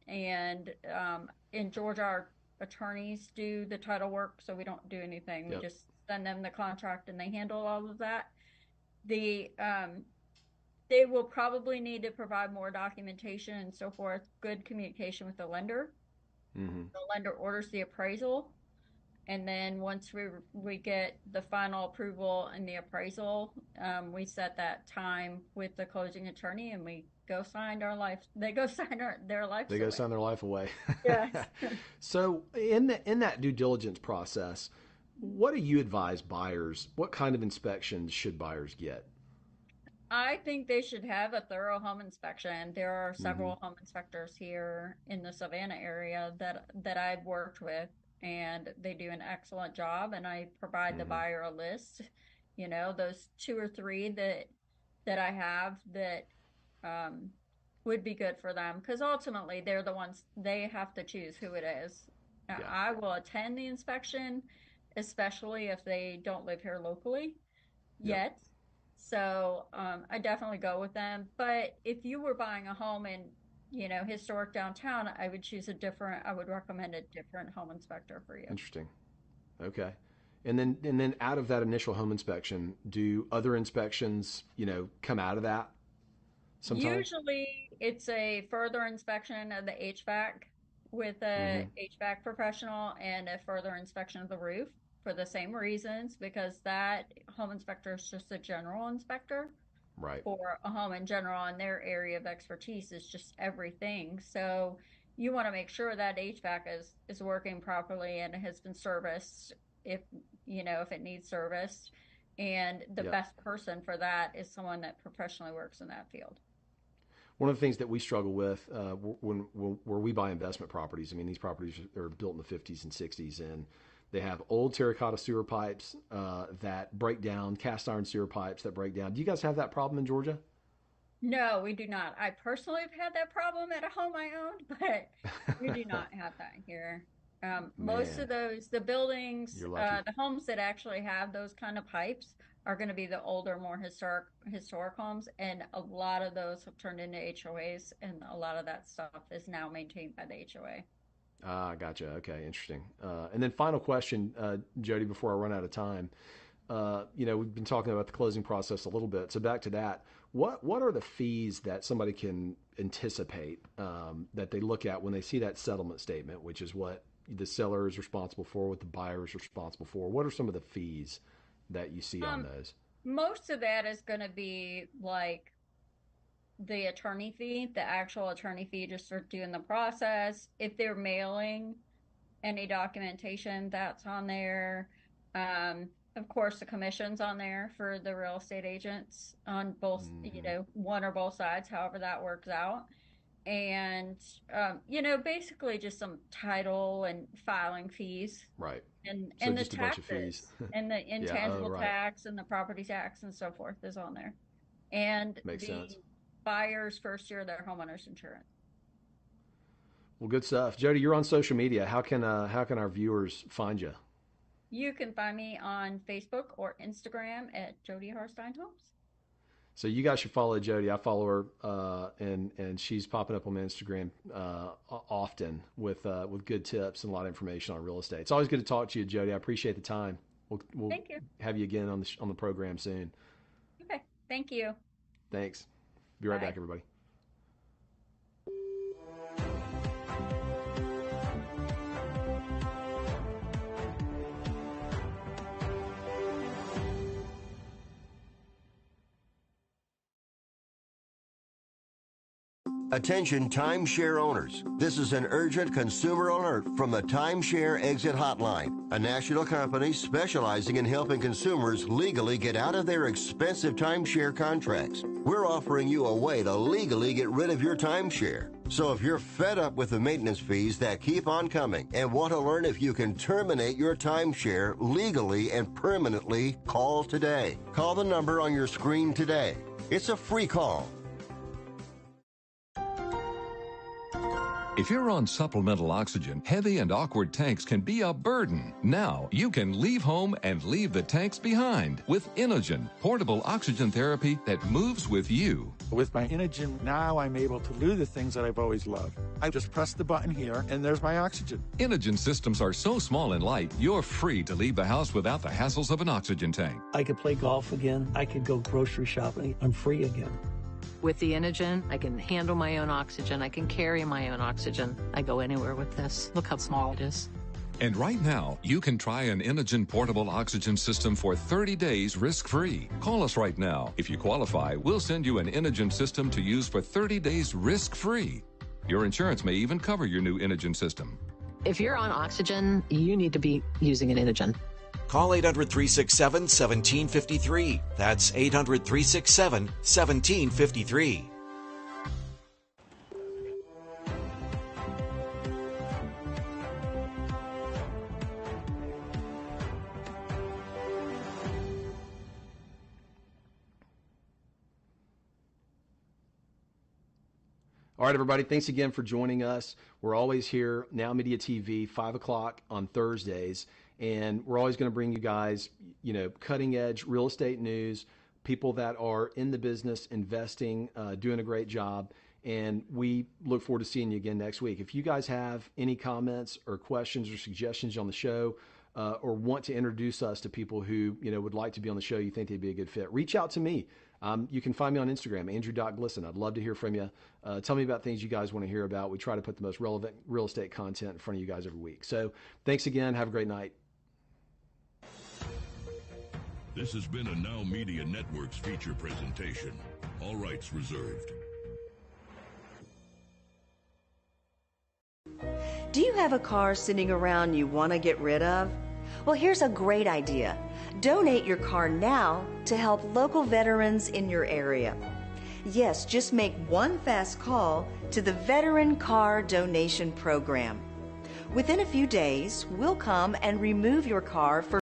And in Georgia, our attorneys do the title work, so we don't do anything. We just send them the contract and they handle all of that. They will probably need to provide more documentation and so forth, good communication with the lender. Mm-hmm. The lender orders the appraisal. And then once we get the final approval and the appraisal, we set that time with the closing attorney and we go sign our life. They go sign their life. They go sign their life away. Yes. So in that due diligence process, what do you advise buyers? What kind of inspections should buyers get? I think they should have a thorough home inspection. There are several home inspectors here in the Savannah area that I've worked with, and they do an excellent job. And I provide the buyer a list, those 2 or 3 that I have that would be good for them, because ultimately they're the ones, they have to choose who it is. Now, Yeah. I will attend the inspection, especially if they don't live here locally yet. So I definitely go with them. But if you were buying a home in, historic downtown, I would recommend a different home inspector for you. Interesting. Okay. And then out of that initial home inspection, do other inspections, come out of that sometimes? Usually it's a further inspection of the HVAC with a HVAC professional and a further inspection of the roof for the same reasons, because that home inspector is just a general inspector. Right. For a home in general, and their area of expertise is just everything. So you want to make sure that HVAC is working properly and has been serviced if it needs service. And the best person for that is someone that professionally works in that field. One of the things that we struggle with where we buy investment properties, I mean, these properties are built in the 50s and 60s, and they have old terracotta sewer pipes that break down, cast iron sewer pipes that break down. Do you guys have that problem in Georgia? No, we do not. I personally have had that problem at a home I owned, but we do not have that here. Most of the buildings, the homes that actually have those kind of pipes are going to be the older, more historic homes, and a lot of those have turned into HOAs, and a lot of that stuff is now maintained by the HOA. Gotcha. Okay, interesting. And then final question, Jody, before I run out of time. We've been talking about the closing process a little bit. So back to that, what are the fees that somebody can anticipate that they look at when they see that settlement statement, which is what the seller is responsible for, what the buyer is responsible for? What are some of the fees that you see on those? Most of that is going to be like the attorney fee, the actual attorney fee just for doing the process. If they're mailing any documentation, that's on there. Of course, the commission's on there for the real estate agents on both, one or both sides, however that works out. And, basically just some title and filing fees. Right. And so the just a bunch of fees. and the intangible tax and the property tax and so forth is on there. And Makes sense. Buyer's first year of their homeowner's insurance. Well, good stuff. Jody, you're on social media. How can our viewers find you? You can find me on Facebook or Instagram at Jody Harstein Homes. So you guys should follow Jody. I follow her, and she's popping up on my Instagram often with good tips and a lot of information on real estate. It's always good to talk to you, Jody. I appreciate the time. We'll Thank you. Have you again on the program soon. Okay. Thank you. Thanks. Be right back, everybody. Attention timeshare owners. This is an urgent consumer alert from the Timeshare Exit Hotline, a national company specializing in helping consumers legally get out of their expensive timeshare contracts. We're offering you a way to legally get rid of your timeshare. So if you're fed up with the maintenance fees that keep on coming and want to learn if you can terminate your timeshare legally and permanently, call today. Call the number on your screen today. It's a free call. If you're on supplemental oxygen, heavy and awkward tanks can be a burden. Now you can leave home and leave the tanks behind with Inogen, portable oxygen therapy that moves with you. With my Inogen, now I'm able to do the things that I've always loved. I just press the button here, and there's my oxygen. Inogen systems are so small and light, you're free to leave the house without the hassles of an oxygen tank. I could play golf again. I could go grocery shopping. I'm free again. With the Inogen, I can handle my own oxygen. I can carry my own oxygen. I go anywhere with this. Look how small it is. And right now, you can try an Inogen portable oxygen system for 30 days risk-free. Call us right now. If you qualify, we'll send you an Inogen system to use for 30 days risk-free. Your insurance may even cover your new Inogen system. If you're on oxygen, you need to be using an Inogen. Call 800-367-1753. That's 800-367-1753. All right, everybody. Thanks again for joining us. We're always here, Now Media TV, 5 o'clock on Thursdays. And we're always going to bring you guys, cutting edge real estate news, people that are in the business, investing, doing a great job. And we look forward to seeing you again next week. If you guys have any comments or questions or suggestions on the show, or want to introduce us to people who, would like to be on the show, you think they'd be a good fit, reach out to me. You can find me on Instagram, Andrew.Glisson. I'd love to hear from you. Tell me about things you guys want to hear about. We try to put the most relevant real estate content in front of you guys every week. So thanks again. Have a great night. This has been a Now Media Networks feature presentation. All rights reserved. Do you have a car sitting around you want to get rid of? Well, here's a great idea. Donate your car now to help local veterans in your area. Yes, just make one fast call to the Veteran Car Donation Program. Within a few days, we'll come and remove your car for